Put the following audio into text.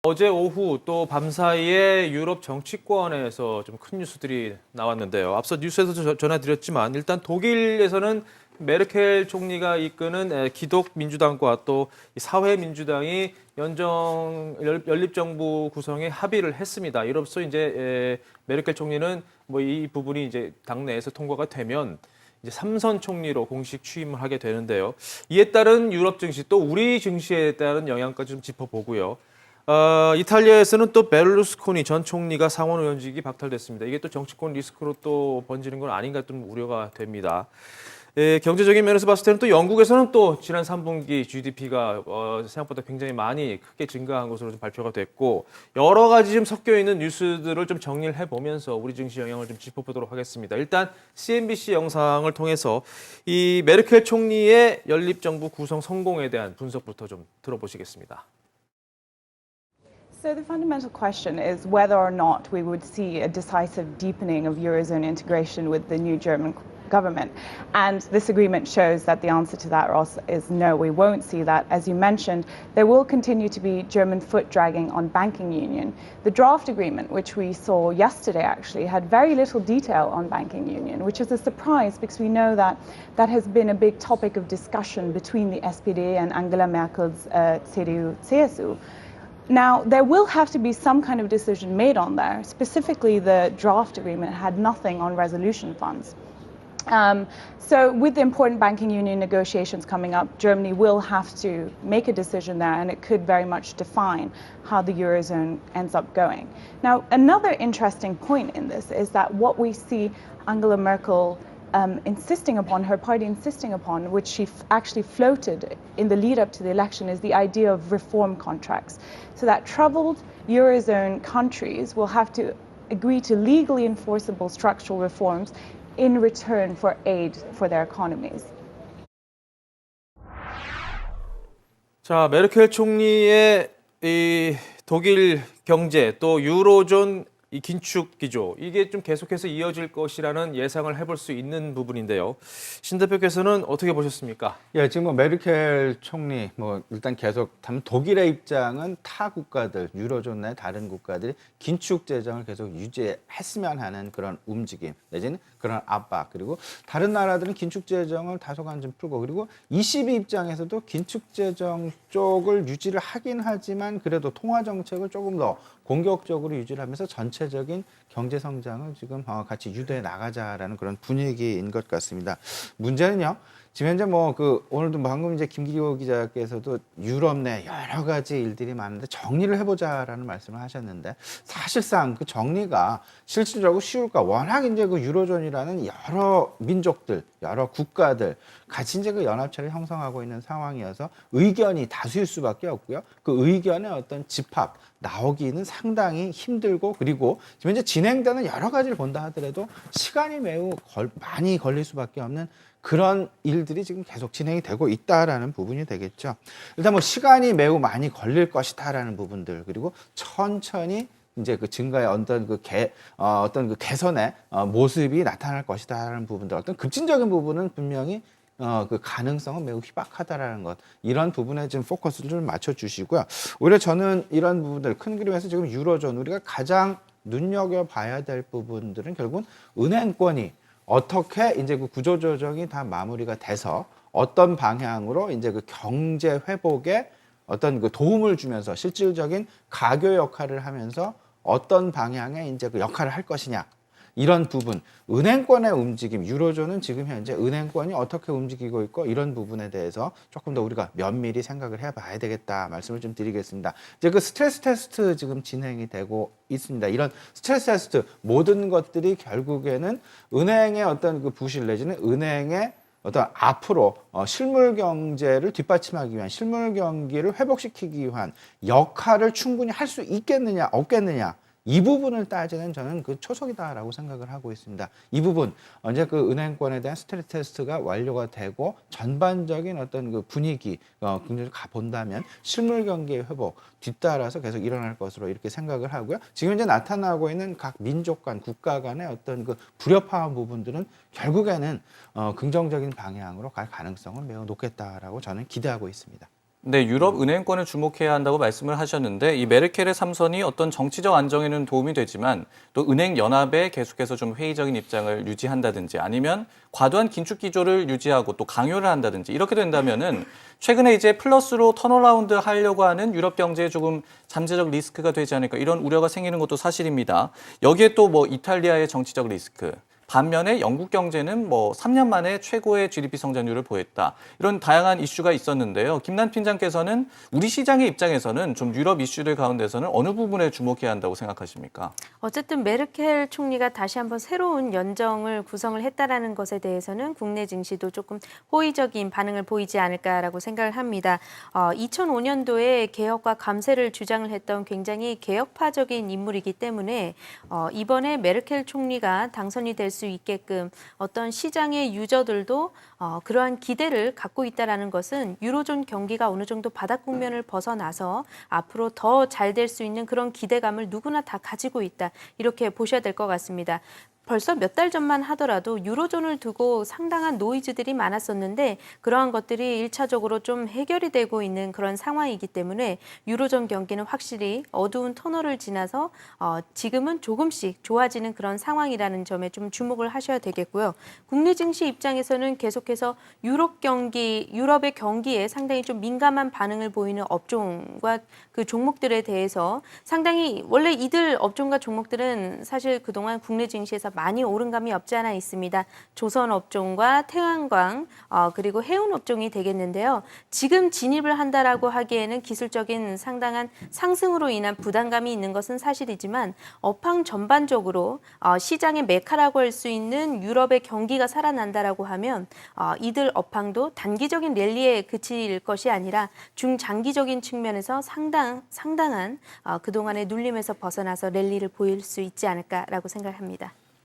어제 오후 또 밤사이에 유럽 정치권에서 좀 큰 뉴스들이 나왔는데요. 앞서 뉴스에서 전해드렸지만 일단 독일에서는 메르켈 총리가 이끄는 기독민주당과 또 사회민주당이 연립정부 구성에 합의를 했습니다. 이로써 이제 메르켈 총리는 뭐 이 부분이 이제 당내에서 통과가 되면 이제 3선 총리로 공식 취임을 하게 되는데요. 이에 따른 유럽 증시 또 우리 증시에 따른 영향까지 좀 짚어보고요. 이탈리아에서는 또 베를루스코니 전 총리가 상원의원직이 박탈됐습니다. 이게 또 정치권 리스크로 또 번지는 건 아닌가 좀 우려가 됩니다. 경제적인 면에서 봤을 때는 또 영국에서는 또 지난 3분기 GDP가 생각보다 굉장히 많이 크게 증가한 것으로 좀 발표가 됐고 여러 가지 좀 섞여 있는 뉴스들을 좀 정리를 해보면서 우리 증시 영향을 좀 짚어보도록 하겠습니다. 일단 CNBC 영상을 통해서 이 메르켈 총리의 연립정부 구성 성공에 대한 분석부터 좀 들어보시겠습니다. So the fundamental question is whether or not we would see a decisive deepening of Eurozone integration with the new German government. And this agreement shows that the answer to that, Ross, is no, we won't see that. As you mentioned, there will continue to be German foot dragging on banking union. The draft agreement, which we saw yesterday actually, had very little detail on banking union, which is a surprise because we know that that has been a big topic of discussion between the SPD and Angela Merkel's CDU-CSU. Now, there will have to be some kind of decision made on there. Specifically, the draft agreement had nothing on resolution funds. So with the important banking union negotiations coming up, Germany will have to make a decision there, and it could very much define how the Eurozone ends up going. Now, another interesting point in this is that what we see Angela Merkel insisting upon, her party insisting upon, which she actually floated in the lead up to the election, is the idea of reform contracts. So that troubled Eurozone countries will have to agree to legally enforceable structural reforms in return for aid for their economies. 자, 메르켈 총리의 이 독일 경제 또 유로존 이 긴축 기조 이게 좀 계속해서 이어질 것이라는 예상을 해볼 수 있는 부분인데요. 신 대표께서는 어떻게 보셨습니까? 예, 지금 뭐 메르켈 총리 뭐 일단 계속 독일의 입장은 타 국가들 유로존 내 다른 국가들이 긴축 재정을 계속 유지했으면 하는 그런 움직임 내지는 그런 압박, 그리고 다른 나라들은 긴축 재정을 다소간 좀 풀고, 그리고 ECB 입장에서도 긴축 재정 쪽을 유지를 하긴 하지만 그래도 통화 정책을 조금 더 공격적으로 유지를 하면서 전체적인 경제 성장을 지금 같이 유도해 나가자라는 그런 분위기인 것 같습니다. 문제는요, 지금 현재 오늘도 방금 이제 김기호 기자께서도 유럽 내 여러 가지 일들이 많은데 정리를 해보자라는 말씀을 하셨는데, 사실상 그 정리가 실질적으로 쉬울까? 워낙 이제 그 유로존이라는 여러 민족들, 여러 국가들 같이 이제 그 연합체를 형성하고 있는 상황이어서 의견이 다수일 수밖에 없고요. 그 의견의 어떤 집합 나오기는 상당히 힘들고, 그리고 지금 이제 진행되는 여러 가지를 본다 하더라도 시간이 매우 많이 걸릴 수밖에 없는 그런 일들이 지금 계속 진행이 되고 있다라는 부분이 되겠죠. 일단 뭐 시간이 매우 많이 걸릴 것이다라는 부분들, 그리고 천천히 이제 그 증가의 어떤 그 개선의 모습이 나타날 것이다라는 부분들, 어떤 급진적인 부분은 분명히 그 가능성은 매우 희박하다라는 것, 이런 부분에 좀 포커스를 좀 맞춰주시고요. 오히려 저는 이런 부분들, 큰 그림에서 지금 유로존 우리가 가장 눈여겨봐야 될 부분들은 결국은 은행권이 어떻게 이제 그 구조 조정이 다 마무리가 돼서 어떤 방향으로 이제 그 경제 회복에 어떤 그 도움을 주면서 실질적인 가교 역할을 하면서 어떤 방향의 이제 그 역할을 할 것이냐, 이런 부분, 은행권의 움직임, 유로존은 지금 현재 은행권이 어떻게 움직이고 있고 이런 부분에 대해서 조금 더 우리가 면밀히 생각을 해봐야 되겠다 말씀을 좀 드리겠습니다. 이제 그 스트레스 테스트 지금 진행이 되고 있습니다. 이런 스트레스 테스트 모든 것들이 결국에는 은행의 어떤 그 부실 내지는 은행의 어떤 앞으로 실물 경제를 뒷받침하기 위한, 실물 경기를 회복시키기 위한 역할을 충분히 할 수 있겠느냐 없겠느냐, 이 부분을 따지는 저는 그 초석이다라고 생각을 하고 있습니다. 이 부분, 언제 그 은행권에 대한 스트레스 테스트가 완료가 되고 전반적인 어떤 그 분위기 긍정적으로 가본다면 실물 경기의 회복 뒤따라서 계속 일어날 것으로 이렇게 생각을 하고요. 지금 이제 나타나고 있는 각 민족 간, 국가 간의 어떤 그 불협화한 부분들은 결국에는 긍정적인 방향으로 갈 가능성은 매우 높겠다라고 저는 기대하고 있습니다. 네, 유럽 은행권을 주목해야 한다고 말씀을 하셨는데 이 메르켈의 삼선이 어떤 정치적 안정에는 도움이 되지만 또 은행 연합에 계속해서 좀 회의적인 입장을 유지한다든지 아니면 과도한 긴축 기조를 유지하고 또 강요를 한다든지 이렇게 된다면은 최근에 이제 플러스로 턴어라운드 하려고 하는 유럽 경제에 조금 잠재적 리스크가 되지 않을까 이런 우려가 생기는 것도 사실입니다. 여기에 또 뭐 이탈리아의 정치적 리스크 반면에 영국 경제는 뭐 3년 만에 최고의 GDP 성장률을 보였다. 이런 다양한 이슈가 있었는데요. 김남 팀장께서는 우리 시장의 입장에서는 좀 유럽 이슈들 가운데서는 어느 부분에 주목해야 한다고 생각하십니까? 어쨌든 메르켈 총리가 다시 한번 새로운 연정을 구성을 했다라는 것에 대해서는 국내 증시도 조금 호의적인 반응을 보이지 않을까라고 생각을 합니다. 2005년도에 개혁과 감세를 주장을 했던 굉장히 개혁파적인 인물이기 때문에 이번에 메르켈 총리가 당선이 될 수 있게끔 어떤 시장의 유저들도 그러한 기대를 갖고 있다라는 것은 유로존 경기가 어느 정도 바닥 국면을 벗어나서 앞으로 더 잘 될 수 있는 그런 기대감을 누구나 다 가지고 있다. 이렇게 보셔야 될 것 같습니다. 벌써 몇 달 전만 하더라도 유로존을 두고 상당한 노이즈들이 많았었는데 그러한 것들이 1차적으로 좀 해결이 되고 있는 그런 상황이기 때문에 유로존 경기는 확실히 어두운 터널을 지나서 지금은 조금씩 좋아지는 그런 상황이라는 점에 좀 주목을 하셔야 되겠고요. 국내 증시 입장에서는 계속해서 유럽의 경기에 상당히 좀 민감한 반응을 보이는 업종과 그 종목들에 대해서 상당히 원래 이들 업종과 종목들은 사실 그동안 국내 증시에서 많이 오른 감이 없지 않아 있습니다. 조선 업종과 태양광 그리고 해운 업종이 되겠는데요. 지금 진입을 한다라고 하기에는 기술적인 상당한 상승으로 인한 부담감이 있는 것은 사실이지만 업황 전반적으로 시장의 메카라고 할 수 있는 유럽의 경기가 살아난다라고 하면 이들 업황도 단기적인 랠리에 그칠 것이 아니라 중장기적인 측면에서 상당한 그동안의 눌림에서 벗어나서 랠리를 보일 수 있지 않을까라고 생각합니다.